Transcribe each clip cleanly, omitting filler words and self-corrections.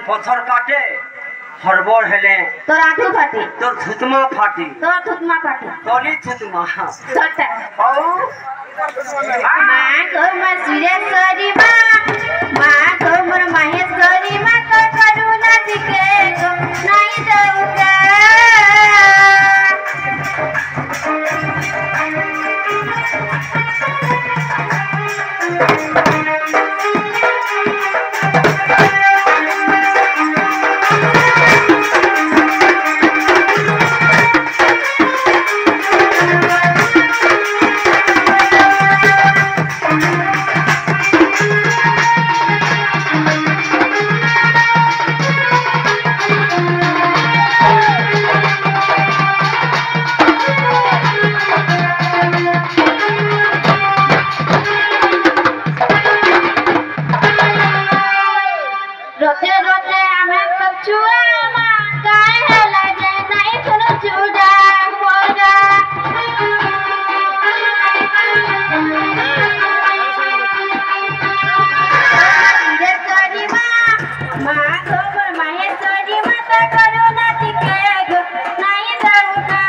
पत्थर काटे हरबोर हेले तोर आठू फाटी तोर थुतमा फाटी तोर थुतमा फाटी तोली थुतमा सटा औ माँ को मैं सुरेश्वरी माँ को मोर महेश्वरी माँ को करुणा दिखे को नहीं दूंगा रोते रोते हमें कब छुआ माँ गाय हला जाए नहीं सुनो चूड़ा बोला सुरेश्वरी माँ को मोर महेश्वरी माँ तो करुणा दिखे गो नहीं दूंगा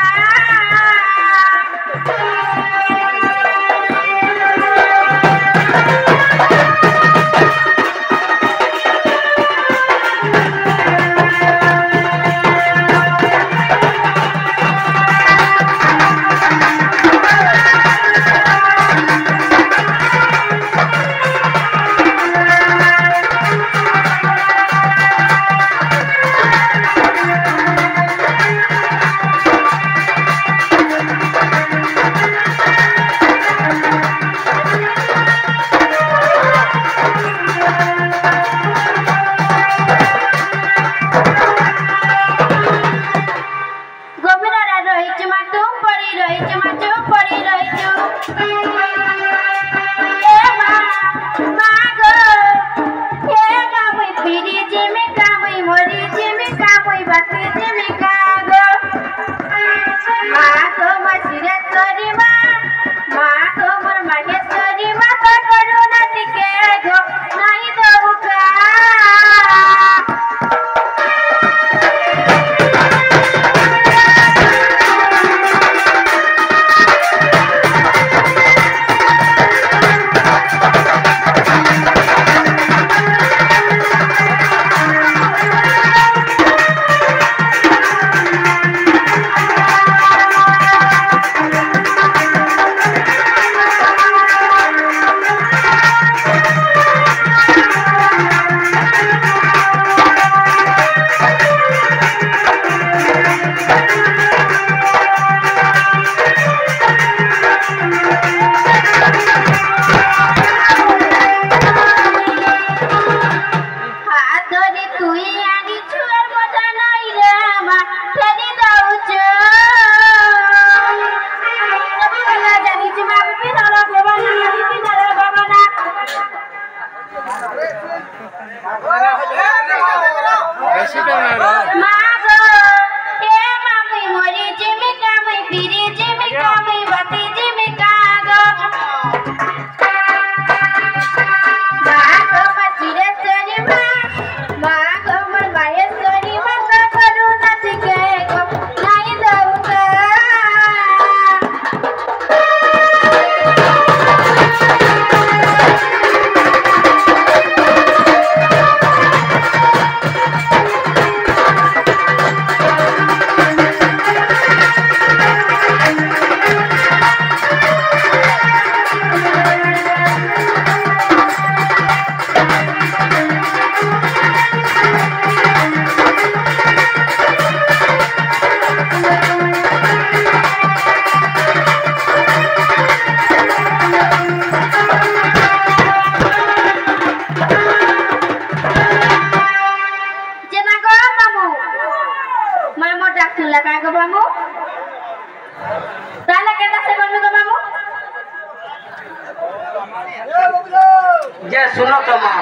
जे सुनो तो मां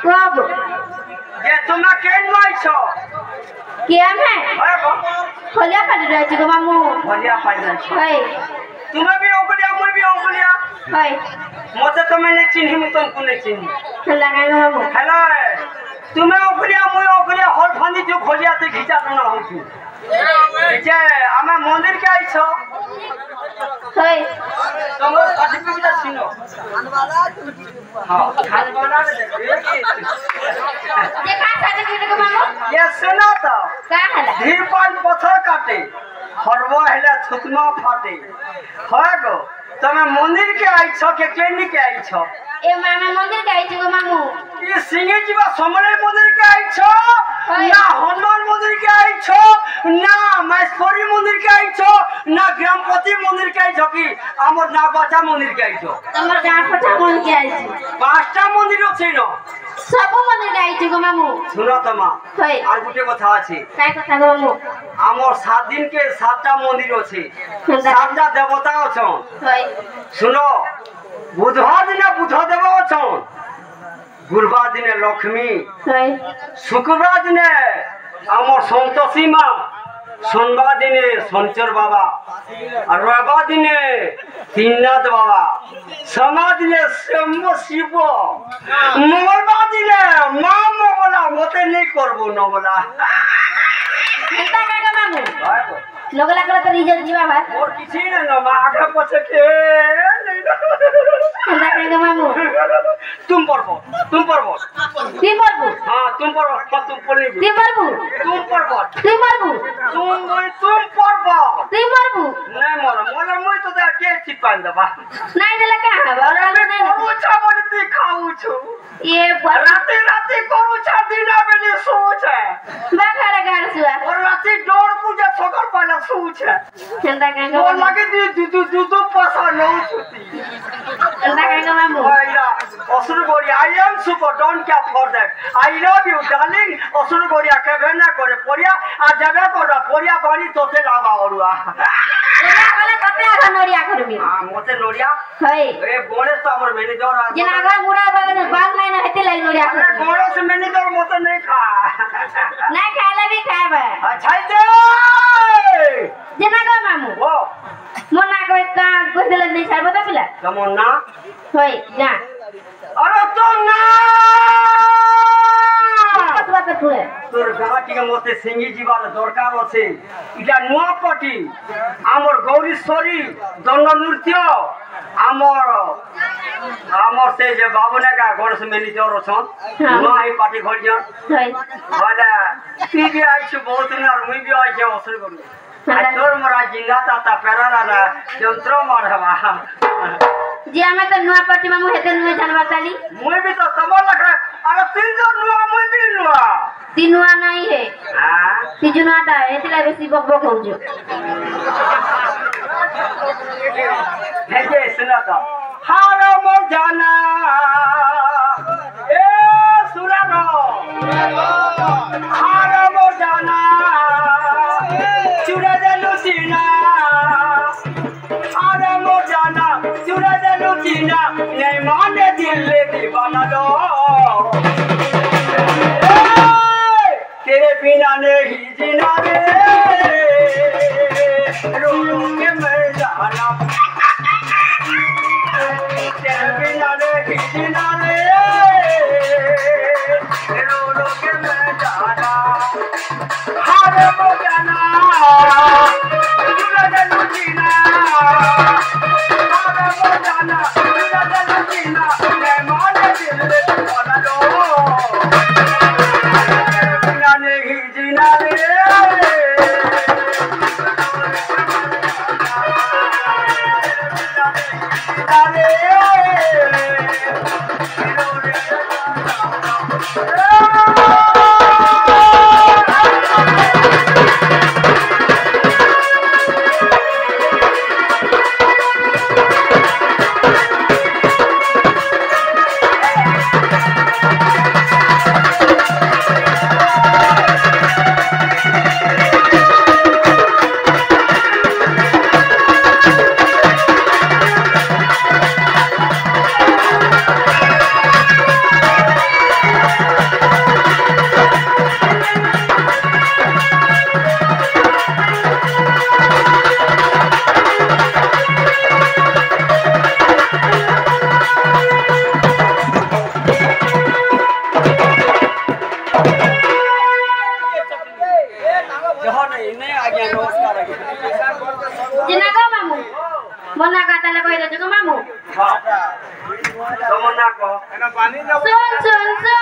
कब जे तुम केन माइछो क्या है अरे बा खोलिया कर रहे छी गो मामू बढ़िया फाइनल छो है तुम्हें भी ओगलिया मैं भी ओगलिया है मते तो मैंने चिन्ही मु तुमको नहीं चिन्ही लगा गो मामू हेलो तुम्हें ओगलिया मैं ओगलिया हर फांदी जो खोलिया ते घिचा तो ना होती যে আমার মন্দির কে আইছো হই তোমার সার্টিফিকেট ছিল হ্যাঁ খাজবানা যে का सर्टिफिकेट को मामू ये सुना तो का हला धीर पान पत्थर काटे हरवा हेला थुतमा फाटे হয় গো তুমি মন্দির কে আইছো কে কেনি কে আইছো ए मामा मंदिर गई छी गो मामू ये सिंगे जीवा समले मंदिर के आइछो ना हनुमान मंदिर के आइछो ना महेश्वरी मंदिर के आइछो ना ग्रामपति मंदिर के आइछो की हमर नागबाचा मंदिर के आइछो तमर गांव पठा मन के आई छी पांचटा मंदिर আছে ন सब मंदिर गई छी गो मामू শুনো তোমা হই আর গুটে কথা আছে काय কথা गो मामू हमर 7 दिन के 7टा मंदिर আছে 7टा देवता আছে হই শুনো बुधवार दिन बुध देव अच्छा गुरुवार दिन लक्ष्मी হই शुक्रवार दिन आमर संतोषी माँ सोमवार दिन शंकर बाबा और रविवार दिन तीननाथ बाबा सोमवार दिन शंभु शिव मंगलवार दिन माँ मंगला मते नहीं करबो न बोला एता का मामू लगला कर तो रिजल्ट जीवा भाई और किसी ने न आगे पछे के एता का मामू तुम पढ़बो ती मरबू हाँ तुम पढ़बो तुम पढ़ली ती मरबू तुम पढ़बो ती मरबू तुम पढ़बो ती मरबू नहीं मोर मुई तो दे के छिपान दबा नहीं देला का हबा और नहीं करू छ बोलती खाऊ छु ये राती राती करू छ दिना बेली सोच है बाखरा गाड़ सुआ और राती डोर पूजा सकर पहला सोच है एता का वो लगे दू पैसा नहीं छुटी एता का मामू Oya, Osuru I am super, don't care for that. I love you, darling. Osuru Goria, Kevena, Kore, Poria, Ajaga, Kora, Poria, Bani, Tote Lava, Orua. ओला वाला कते आगा नोरिया करबी Mote Noria, हई Bonus Tower Manager. जिनागा मुड़ा बगन बाग लाइन हेते लाई नोरिया करबी Bonus Manager Mote Neka. नहीं खाले भी खाबे Achaite! जिनागा मामू Oh, मोना को का गोदल नहीं छाड़ बता पिला come on now. हई जा Arotona! कत बात तुए তোর গাঁটিকে মতে সিঙ্গি জীবার দরকার আছে এটা নুয়াপটি আমার গৌরীশ্বরী দণ্ড নৃত্য আমার সে যে বাবুনাকা গণেশ ম্যানেজার অছন নুয়া এই পার্টি ঘড়িয়ান हई বলে তুই বি আইছু বহুত দিন আর মুই বি আইছে অসর করি আর তোর মোরা জিঙ্গা তা পেরারা না যন্ত্র মারবা जी हमें तो नुआ पट्टी मामू हेते नुए जानवा ताली মুই বি তো তোমার লাগা আরে তুই তো নুয়া মুই বি নুয়া ती नुआ नहीं है হ্যাঁ ती जुनाटा है एतला बेसी बक बक हो जो भेजे सुना तो हार मोर जाना ए सुरारो हार मोर जाना चुरा दे लुटीना हार मोर जाना चुरा दे लुटीना नहीं माने दिल दीवाना लो तेरे बिना नहीं जीना रे रो रो के मर जाना तेरे बिना नहीं जीना रे रो रो के मर जाना हार हो जाना जुड़ा दे लुटीना हार हो जाना जुड़ा दे लुटीना मैं माने दिल दीवाना लो नहीं जीना रे सुन सुन सुन